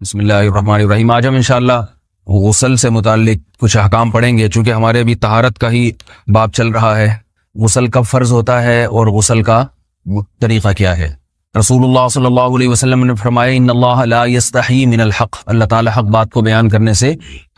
بسم اللہ الرحمن الرحیم۔ آج ہم انشاءاللہ غسل سے متعلق کچھ احکام پڑھیں گے، چونکہ ہمارے ابھی طہارت کا ہی باب چل رہا ہے۔ غسل کب فرض ہوتا ہے اور غسل کا طریقہ کیا ہے؟ رسول اللہ صلی اللہ علیہ وسلم نے فرمایا ان اللہ لا یستحی من الحق، اللہ تعالی حق بات کو بیان کرنے سے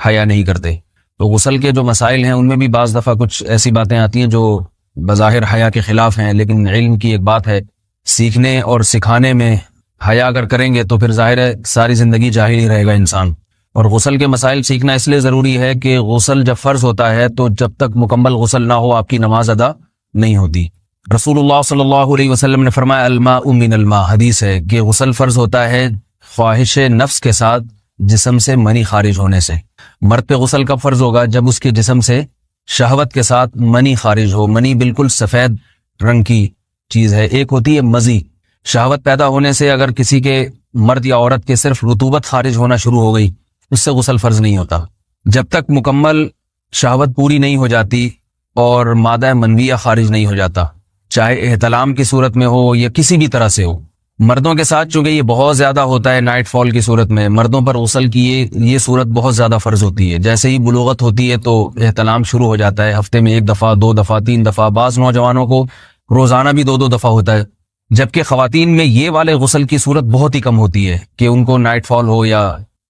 حیا نہیں کرتے۔ تو غسل کے جو مسائل ہیں ان میں بھی بعض دفعہ کچھ ایسی باتیں آتی ہیں جو بظاہر حیا کے خلاف ہیں، لیکن علم کی ایک بات ہے، سیکھنے اور سکھانے میں حیا اگر کریں گے تو پھر ظاہر ہے ساری زندگی جاہل ہی رہے گا انسان۔ اور غسل کے مسائل سیکھنا اس لیے ضروری ہے کہ غسل جب فرض ہوتا ہے تو جب تک مکمل غسل نہ ہو آپ کی نماز ادا نہیں ہوتی۔ رسول اللہ صلی اللہ علیہ وسلم نے فرمایا الماء من الماء، حدیث ہے کہ غسل فرض ہوتا ہے خواہش نفس کے ساتھ جسم سے منی خارج ہونے سے۔ مرد پہ غسل کب فرض ہوگا؟ جب اس کے جسم سے شہوت کے ساتھ منی خارج ہو۔ منی بالکل سفید رنگ کی چیز ہے، ایک ہوتی ہے مزی۔ شہوت پیدا ہونے سے اگر کسی کے مرد یا عورت کے صرف رطوبت خارج ہونا شروع ہو گئی اس سے غسل فرض نہیں ہوتا۔ جب تک مکمل شہوت پوری نہیں ہو جاتی اور مادہ منویہ خارج نہیں ہو جاتا، چاہے احتلام کی صورت میں ہو یا کسی بھی طرح سے ہو۔ مردوں کے ساتھ چونکہ یہ بہت زیادہ ہوتا ہے، نائٹ فال کی صورت میں مردوں پر غسل کی یہ صورت بہت زیادہ فرض ہوتی ہے۔ جیسے ہی بلوغت ہوتی ہے تو احتلام شروع ہو جاتا ہے، ہفتے میں 1 دفعہ 2 دفعہ 3 دفعہ، بعض نوجوانوں کو روزانہ بھی 2 دفعہ ہوتا ہے، جبکہ خواتین میں یہ والے غسل کی صورت بہت ہی کم ہوتی ہے کہ ان کو نائٹ فال ہو یا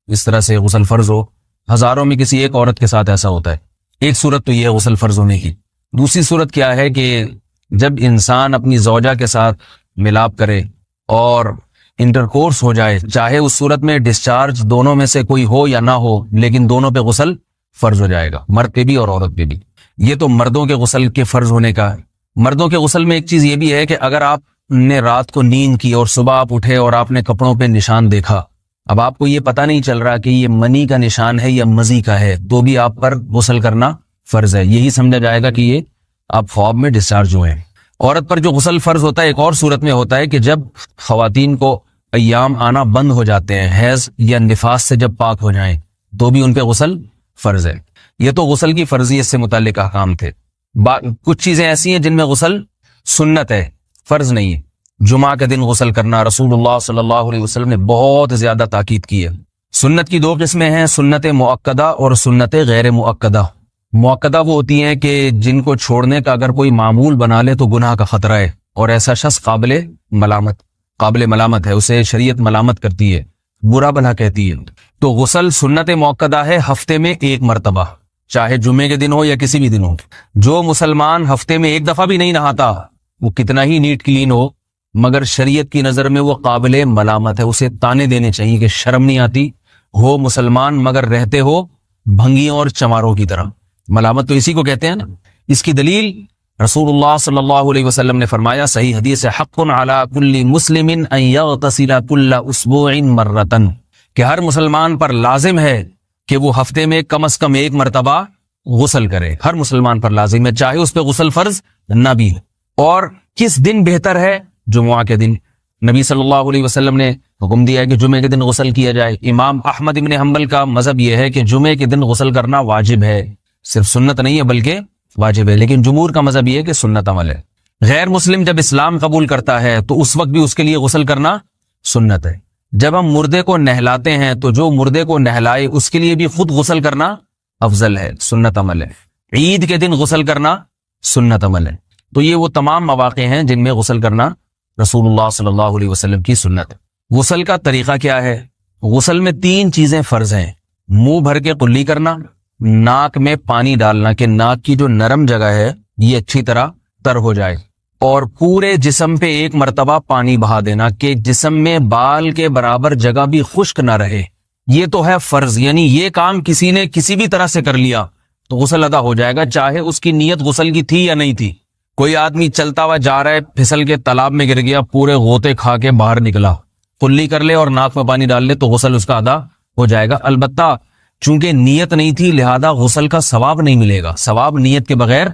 اس طرح سے غسل فرض ہو۔ ہزاروں میں کسی ایک عورت کے ساتھ ایسا ہوتا ہے۔ ایک صورت تو یہ ہے غسل فرض ہونے کی۔ دوسری صورت کیا ہے کہ جب انسان اپنی زوجہ کے ساتھ ملاپ کرے اور انٹرکورس ہو جائے، چاہے اس صورت میں ڈسچارج دونوں میں سے کوئی ہو یا نہ ہو، لیکن دونوں پہ غسل فرض ہو جائے گا، مرد پہ بھی اور عورت پہ بھی۔ یہ تو مردوں کے غسل کے فرض ہونے کا ہے۔ مردوں کے غسل میں ایک چیز یہ بھی ہے کہ اگر آپ نے رات کو نیند کی اور صبح آپ اٹھے اور آپ نے کپڑوں پہ نشان دیکھا، اب آپ کو یہ پتہ نہیں چل رہا کہ یہ منی کا نشان ہے یا مزی کا ہے، تو بھی آپ پر غسل کرنا فرض ہے۔ یہی سمجھا جائے گا کہ یہ آپ خواب میں ڈسچارج ہوئے ہیں۔ عورت پر جو غسل فرض ہوتا ہے ایک اور صورت میں ہوتا ہے کہ جب خواتین کو ایام آنا بند ہو جاتے ہیں، حیض یا نفاس سے جب پاک ہو جائیں تو بھی ان پہ غسل فرض ہے۔ یہ تو غسل کی فرضیت سے متعلق احکام تھے۔ کچھ چیزیں ایسی ہیں جن میں غسل سنت ہے، فرض نہیں ہے۔ جمعہ کے دن غسل کرنا رسول اللہ صلی اللہ علیہ وسلم نے بہت زیادہ تاکید کی ہے۔ سنت کی 2 قسمیں ہیں، سنت مؤکدہ اور سنت غیر مؤکدہ۔ مؤکدہ وہ ہوتی ہیں کہ جن کو چھوڑنے کا اگر کوئی معمول بنا لے تو گناہ کا خطرہ ہے اور ایسا شخص قابل ملامت ہے، اسے شریعت ملامت کرتی ہے، برا بھلا کہتی ہے۔ تو غسل سنت مؤکدہ ہے، ہفتے میں 1 مرتبہ، چاہے جمعے کے دن ہو یا کسی بھی دن ہو۔ جو مسلمان ہفتے میں 1 دفعہ بھی نہیں نہاتا، وہ کتنا ہی نیٹ کلین ہو، مگر شریعت کی نظر میں وہ قابل ملامت ہے، اسے تانے دینے چاہیے کہ شرم نہیں آتی ہو مسلمان مگر رہتے ہو بھنگیوں اور چماروں کی طرح۔ ملامت تو اسی کو کہتے ہیں نا۔ اس کی دلیل رسول اللہ صلی اللہ علیہ وسلم نے فرمایا، صحیح حدیث ہے، حق علی کل مسلم ان یغتسل کل اسبوع مرۃ، کہ ہر مسلمان پر لازم ہے کہ وہ ہفتے میں کم از کم 1 مرتبہ غسل کرے۔ ہر مسلمان پر لازم ہے، چاہے اس پہ غسل فرض نہ بھی ہو۔ اور کس دن بہتر ہے؟ جمعہ کے دن۔ نبی صلی اللہ علیہ وسلم نے حکم دیا ہے کہ جمعے کے دن غسل کیا جائے۔ امام احمد ابن حنبل کا مذہب یہ ہے کہ جمعے کے دن غسل کرنا واجب ہے، صرف سنت نہیں ہے بلکہ واجب ہے، لیکن جمہور کا مذہب یہ ہے کہ سنت عمل ہے۔ غیر مسلم جب اسلام قبول کرتا ہے تو اس وقت بھی اس کے لیے غسل کرنا سنت ہے۔ جب ہم مردے کو نہلاتے ہیں تو جو مردے کو نہلائے اس کے لیے بھی خود غسل کرنا افضل ہے، سنت عمل ہے۔ عید کے دن غسل کرنا سنت عمل ہے۔ تو یہ وہ تمام مواقع ہیں جن میں غسل کرنا رسول اللہ صلی اللہ علیہ وسلم کی سنت ہے۔ غسل کا طریقہ کیا ہے؟ غسل میں 3 چیزیں فرض ہیں، منہ بھر کے قلی کرنا، ناک میں پانی ڈالنا کہ ناک کی جو نرم جگہ ہے یہ اچھی طرح تر ہو جائے، اور پورے جسم پہ 1 مرتبہ پانی بہا دینا کہ جسم میں بال کے برابر جگہ بھی خشک نہ رہے۔ یہ تو ہے فرض، یعنی یہ کام کسی نے کسی بھی طرح سے کر لیا تو غسل ادا ہو جائے گا، چاہے اس کی نیت غسل کی تھی یا نہیں تھی۔ کوئی آدمی چلتا ہوا جا رہا ہے، پھسل کے تالاب میں گر گیا، پورے غوطے کھا کے باہر نکلا، قلی کر لے اور ناک میں پانی ڈال لے تو غسل اس کا ادا ہو جائے گا۔ البتہ چونکہ نیت نہیں تھی لہذا غسل کا ثواب نہیں ملے گا، ثواب نیت کے بغیر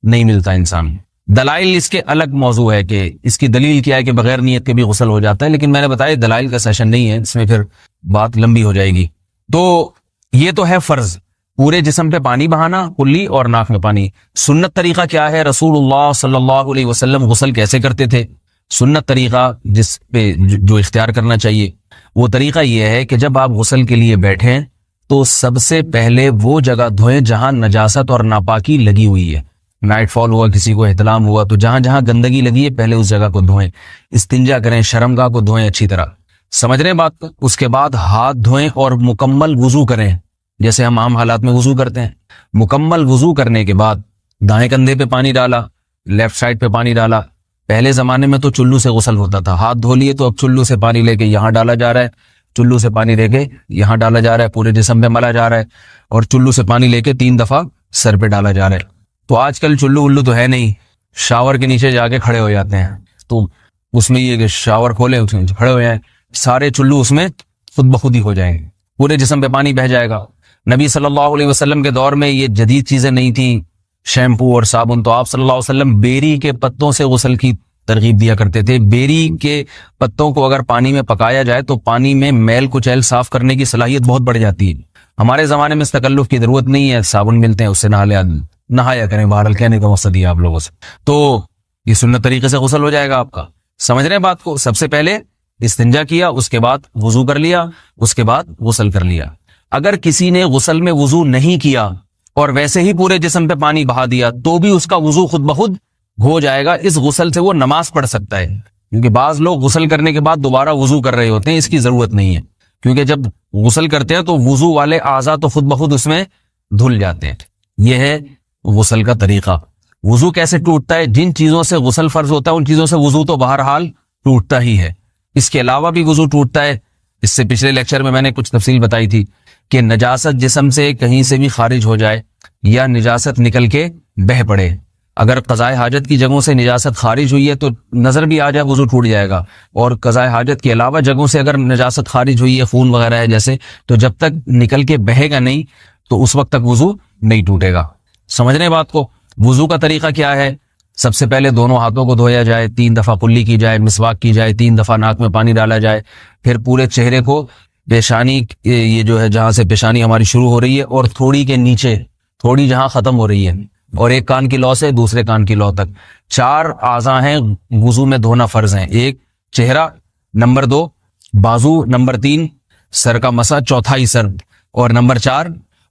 نہیں ملتا انسان۔ دلائل اس کے الگ موضوع ہے کہ اس کی دلیل کیا ہے کہ بغیر نیت کے بھی غسل ہو جاتا ہے، لیکن میں نے بتایا دلائل کا سیشن نہیں ہے، اس میں پھر بات لمبی ہو جائے گی۔ تو یہ تو ہے فرض، پورے جسم پہ پانی بہانا، کلی اور ناک میں پانی۔ سنت طریقہ کیا ہے؟ رسول اللہ صلی اللہ علیہ وسلم غسل کیسے کرتے تھے؟ سنت طریقہ جس پہ جو اختیار کرنا چاہیے، وہ طریقہ یہ ہے کہ جب آپ غسل کے لیے بیٹھیں تو سب سے پہلے وہ جگہ دھوئیں جہاں نجاست اور ناپاکی لگی ہوئی ہے. نائٹ فال ہوا, کسی کو احتلام ہوا, تو جہاں جہاں گندگی لگی ہے پہلے اس جگہ کو دھوئیں. استنجا کریں, شرمگاہ کو دھوئیں اچھی طرح. سمجھ رہے ہیں بات کو؟ اس کے بعد ہاتھ دھوئیں اور مکمل وضو کریں جیسے ہم عام حالات میں وضو کرتے ہیں. مکمل وضو کرنے کے بعد دائیں کندھے پہ پانی ڈالا, لیفٹ سائڈ پہ پانی ڈالا. پہلے زمانے میں تو چلو سے غسل ہوتا تھا, ہاتھ دھو لیے تو اب چلو سے پانی لے کے یہاں ڈالا جا رہا ہے, چلو سے پانی لے کے یہاں ڈالا جا رہا ہے, پورے جسم پہ ملا جا رہا ہے, اور چلو سے پانی لے کے 3 دفعہ سر پہ ڈالا جا رہا ہے. تو آج کل چلو الو تو ہے نہیں, شاور کے نیچے جا کے کھڑے ہو جاتے ہیں. تو اس میں یہ کہ شاور کھولے اس میں کھڑے ہو جائیں, سارے چلو اس میں خود بخود ہی ہو جائیں گے, پورے جسم پہ پانی بہہ جائے گا. نبی صلی اللہ علیہ وسلم کے دور میں یہ جدید چیزیں نہیں تھیں, شیمپو اور صابن. تو آپ صلی اللہ علیہ وسلم بیری کے پتوں سے غسل کی ترغیب دیا کرتے تھے. بیری کے پتوں کو اگر پانی میں پکایا جائے تو پانی میں میل کچیل صاف کرنے کی صلاحیت بہت بڑھ جاتی ہے. ہمارے زمانے میں اس تکلف کی ضرورت نہیں ہے, صابن ملتے ہیں اس سے نہایا کریں. بہرحال کہنے کا مقصد یہ آپ لوگوں سے, تو یہ سنت طریقے سے غسل ہو جائے گا آپ کا. سمجھ رہے ہیں بات کو؟ سب سے پہلے استنجا کیا, اس کے بعد وضو کر لیا, اس کے بعد غسل کر لیا. اگر کسی نے غسل میں وضو نہیں کیا اور ویسے ہی پورے جسم پہ پانی بہا دیا تو بھی اس کا وضو خود بخود ہو جائے گا. اس غسل سے وہ نماز پڑھ سکتا ہے, کیونکہ بعض لوگ غسل کرنے کے بعد دوبارہ وضو کر رہے ہوتے ہیں. اس کی ضرورت نہیں ہے, کیونکہ جب غسل کرتے ہیں تو وضو والے اعضاء تو خود بخود اس میں دھل جاتے ہیں. یہ ہے غسل کا طریقہ. وضو کیسے ٹوٹتا ہے؟ جن چیزوں سے غسل فرض ہوتا ہے ان چیزوں سے وضو تو بہرحال ٹوٹتا ہی ہے. اس کے علاوہ بھی وضو ٹوٹتا ہے. اس سے پچھلے لیکچر میں نے کچھ تفصیل بتائی تھی کہ نجاست جسم سے کہیں سے بھی خارج ہو جائے یا نجاست نکل کے بہہ پڑے. اگر قضاء حاجت کی جگہوں سے نجاست خارج ہوئی ہے تو نظر بھی آ جائے وضو ٹوٹ جائے گا, اور قضاء حاجت کے علاوہ جگہوں سے اگر نجاست خارج ہوئی ہے, خون وغیرہ ہے جیسے, تو جب تک نکل کے بہے گا نہیں تو اس وقت تک وضو نہیں ٹوٹے گا. سمجھ رہے ہیں بات کو؟ وضو کا طریقہ کیا ہے؟ سب سے پہلے دونوں ہاتھوں کو دھویا جائے, 3 دفعہ کلی کی جائے, مسواک کی جائے, 3 دفعہ ناک میں پانی ڈالا جائے, پھر پورے چہرے کو پیشانی, یہ جو ہے جہاں سے پیشانی ہماری شروع ہو رہی ہے اور تھوڑی کے نیچے, تھوڑی جہاں ختم ہو رہی ہے, اور ایک کان کی لو سے دوسرے کان کی لو تک 4 اعضاء ہیں وضو میں دھونا فرض ہیں. 1 چہرہ, نمبر 2 بازو, نمبر 3 سر کا مسا, چوتھا ہی سر, اور نمبر 4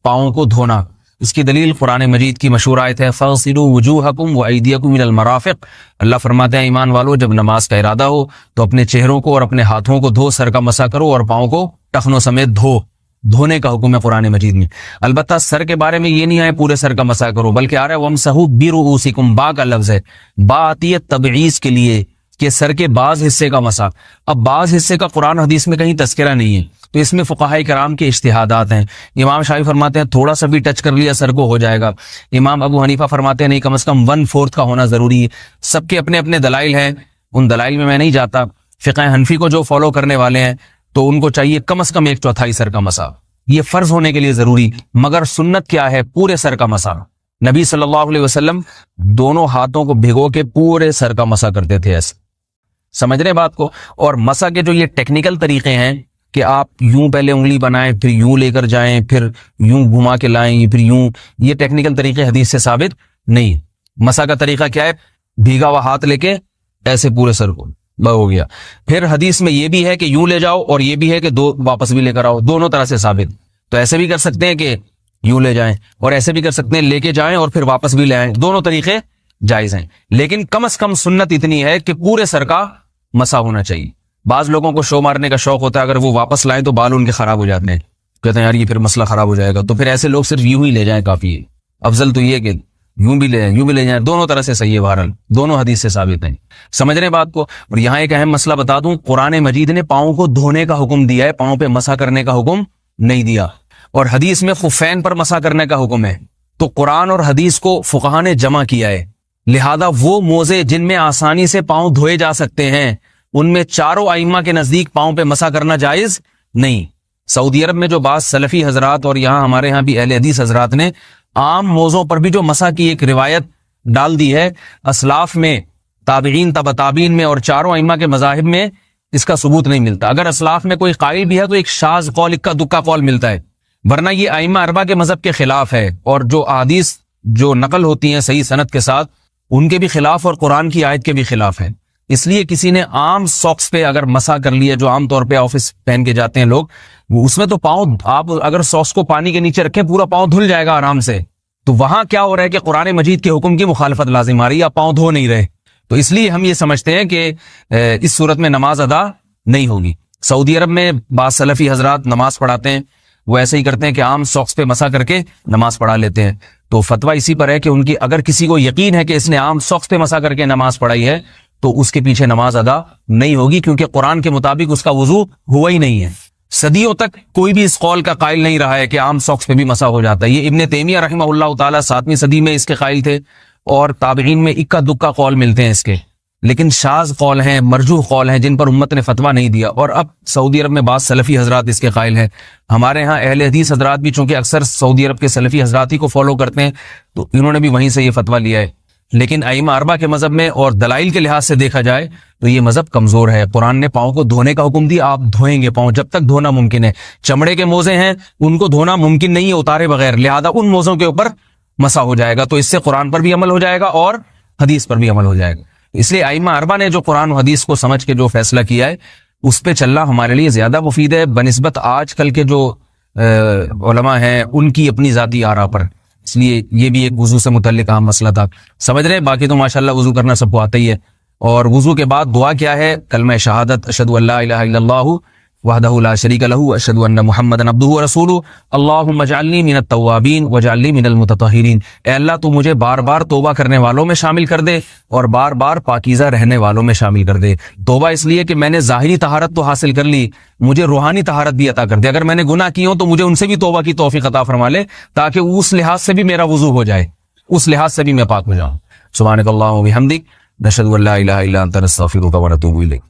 پاؤں کو دھونا. اس کی دلیل قرآن مجید کی مشہور آیت ہے فَاغْسِلُوا وُجُوهَكُمْ وَأَيْدِيَكُمْ إِلَى الْمَرَافِقِ. اللہ فرماتے ہیں ایمان والو, جب نماز کا ارادہ ہو تو اپنے چہروں کو اور اپنے ہاتھوں کو دھو, سر کا مسا کرو اور پاؤں کو ٹخنوں سمیت دھو. دھونے کا حکم ہے قرآن مجید میں. البتہ سر کے بارے میں یہ نہیں ہے پورے سر کا مسا کرو, بلکہ آ رہا ہے وَامْسَحُوا بِرُؤُوسِكُمْ. با کا لفظ ہے, با آتی ہے تبعیض کے لیے کہ سر کے بعض حصے کا مسا. اب بعض حصے کا قرآن حدیث میں کہیں تذکرہ نہیں ہے, تو اس میں فقہاء کرام کے اجتہادات ہیں. امام شافعی فرماتے ہیں تھوڑا سا بھی ٹچ کر لیا سر کو ہو جائے گا. امام ابو حنیفہ فرماتے ہیں نہیں, کم از کم 1/4 کا ہونا ضروری ہے. سب کے اپنے اپنے دلائل ہیں, ان دلائل میں نہیں جاتا. فقہ حنفی کو جو فالو کرنے والے ہیں تو ان کو چاہیے کم از کم 1/4 سر کا مسا, یہ فرض ہونے کے لیے ضروری. مگر سنت کیا ہے؟ پورے سر کا مسا. نبی صلی اللہ علیہ وسلم دونوں ہاتھوں کو بھگو کے پورے سر کا مسا کرتے تھے ایسے. سمجھ رہے بات کو؟ اور مسا کے جو یہ ٹیکنیکل طریقے ہیں کہ آپ یوں پہلے انگلی بنائیں, پھر یوں لے کر جائیں, پھر یوں گھما کے لائیں, پھر یوں, یہ ٹیکنیکل طریقے حدیث سے ثابت نہیں. مسا کا طریقہ کیا ہے؟ بھیگا ہوا ہاتھ لے کے ایسے پورے سر کو ہو گیا. پھر حدیث میں یہ بھی ہے کہ یوں لے جاؤ اور یہ بھی ہے کہ 2 واپس بھی لے کر آؤ, دونوں طرح سے ثابت. تو ایسے بھی کر سکتے ہیں کہ یوں لے جائیں, اور ایسے بھی کر سکتے ہیں لے کے جائیں اور پھر واپس بھی لے آئیں, دونوں طریقے جائز ہیں. لیکن کم از کم سنت اتنی ہے کہ پورے سر کا مسا ہونا چاہیے. بعض لوگوں کو شو مارنے کا شوق ہوتا ہے, اگر وہ واپس لائیں تو بال ان کے خراب ہو جاتے ہیں, کہتے ہیں یار یہ پھر مسئلہ خراب ہو جائے گا. تو پھر ایسے لوگ صرف یوں ہی لے جائیں کافی ہے. افضل تو یہ کہ یوں بھی لے جائیں, یوں بھی لے جائیں, دونوں طرح سے صحیح ہے. بہرحال دونوں حدیث سے ثابت ہیں. سمجھ رہے بات کو؟ اور یہاں ایک اہم مسئلہ بتا دوں, قرآن مجید نے پاؤں کو دھونے کا حکم دیا ہے, پاؤں پہ مسا کرنے کا حکم نہیں دیا. اور حدیث میں خفین پر مسا کرنے کا حکم ہے. تو قرآن اور حدیث کو فقہاء نے جمع کیا ہے. لہذا وہ موزے جن میں آسانی سے پاؤں دھوئے جا سکتے ہیں ان میں چاروں ائمہ کے نزدیک پاؤں پہ مسا کرنا جائز نہیں. سعودی عرب میں جو بعض سلفی حضرات اور یہاں ہمارے ہاں بھی اہل حدیث حضرات نے عام موزوں پر بھی جو مسا کی ایک روایت ڈال دی ہے, اسلاف میں, تابعین, تبع تابعین میں اور چاروں ائمہ کے مذاہب میں اس کا ثبوت نہیں ملتا. اگر اسلاف میں کوئی قائل بھی ہے تو ایک شاذ قول, اکا دکا قول ملتا ہے, ورنہ یہ ائمہ اربعہ کے مذہب کے خلاف ہے. اور جو احادیث جو نقل ہوتی ہیں صحیح سند کے ساتھ ان کے بھی خلاف اور قرآن کی آیت کے بھی خلاف ہے. اس لیے کسی نے عام ساکس پہ اگر مسا کر لیا، جو عام طور پہ آفس پہن کے جاتے ہیں لوگ، اس میں تو پاؤں، آپ اگر ساکس کو پانی کے نیچے رکھیں پورا پاؤں دھل جائے گا آرام سے. تو وہاں کیا ہو رہا ہے کہ قرآن مجید کے حکم کی مخالفت لازم آ رہی ہے، آپ پاؤں دھو نہیں رہے. تو اس لیے ہم یہ سمجھتے ہیں کہ اس صورت میں نماز ادا نہیں ہوگی. سعودی عرب میں بعض سلفی حضرات نماز پڑھاتے ہیں، وہ ایسے ہی کرتے ہیں کہ عام ساکس پہ مسا کر کے نماز پڑھا لیتے ہیں. تو فتویٰ اسی پر ہے کہ ان کی اگر کسی کو یقین ہے کہ اس نے عام ساکس پہ مسا کر کے نماز پڑھائی ہے تو اس کے پیچھے نماز ادا نہیں ہوگی، کیونکہ قرآن کے مطابق اس کا وضو ہوا ہی نہیں ہے. صدیوں تک کوئی بھی اس قول کا قائل نہیں رہا ہے کہ عام ساکس پہ بھی مسا ہو جاتا ہے. یہ ابن تیمیہ رحمہ اللہ تعالیٰ 7ویں صدی میں اس کے قائل تھے، اور تابعین میں اکا دکا قول ملتے ہیں اس کے، لیکن شاذ قول ہیں، مرجوح قول ہیں جن پر امت نے فتویٰ نہیں دیا. اور اب سعودی عرب میں بعض سلفی حضرات اس کے قائل ہیں. ہمارے ہاں اہل حدیث حضرات بھی چونکہ اکثر سعودی عرب کے سلفی حضرات ہی کو فالو کرتے ہیں، تو انہوں نے بھی وہیں سے یہ فتویٰ لیا ہے. لیکن ائمہ اربعہ کے مذہب میں اور دلائل کے لحاظ سے دیکھا جائے تو یہ مذہب کمزور ہے. قرآن نے پاؤں کو دھونے کا حکم دیا، آپ دھوئیں گے پاؤں جب تک دھونا ممکن ہے. چمڑے کے موزے ہیں ان کو دھونا ممکن نہیں ہے اتارے بغیر، لہذا ان موزوں کے اوپر مسا ہو جائے گا. تو اس سے قرآن پر بھی عمل ہو جائے گا اور حدیث پر بھی عمل ہو جائے گا. اس لیے ائمہ اربعہ نے جو قرآن و حدیث کو سمجھ کے جو فیصلہ کیا ہے اس پہ چلنا ہمارے لیے زیادہ مفید ہے بنسبت آج کل کے جو علماء ہیں ان کی اپنی ذاتی آراء پر. اس لیے یہ بھی ایک وضو سے متعلق اہم مسئلہ تھا. سمجھ رہے ہیں؟ باقی تو ماشاءاللہ وضو کرنا سب کو آتا ہی ہے. اور وضو کے بعد دعا کیا ہے؟ کلمہ شہادت، اشہد ان لا الہ الا اللہ وحدہ لا شریک لہ اشہد ان محمدا عبدہ ورسولہ اللہم اجعلنی من التوابین واجعلنی من المتطہرین. اے اللہ تو مجھے بار بار توبہ کرنے والوں میں شامل کر دے اور بار بار پاکیزہ رہنے والوں میں شامل کر دے. توبہ اس لیے کہ میں نے ظاہری طہارت تو حاصل کر لی، مجھے روحانی طہارت بھی عطا کر دے. اگر میں نے گناہ کی ہوں تو مجھے ان سے بھی توبہ کی توفیق عطا فرما لے، تاکہ اس لحاظ سے بھی میرا وضو ہو جائے، اس لحاظ سے بھی میں پاک ہو جاؤں. سبحانک اللہم و بحمدک، نشہد ان لا الہ الا انت، نستغفرک و نتوب الیک.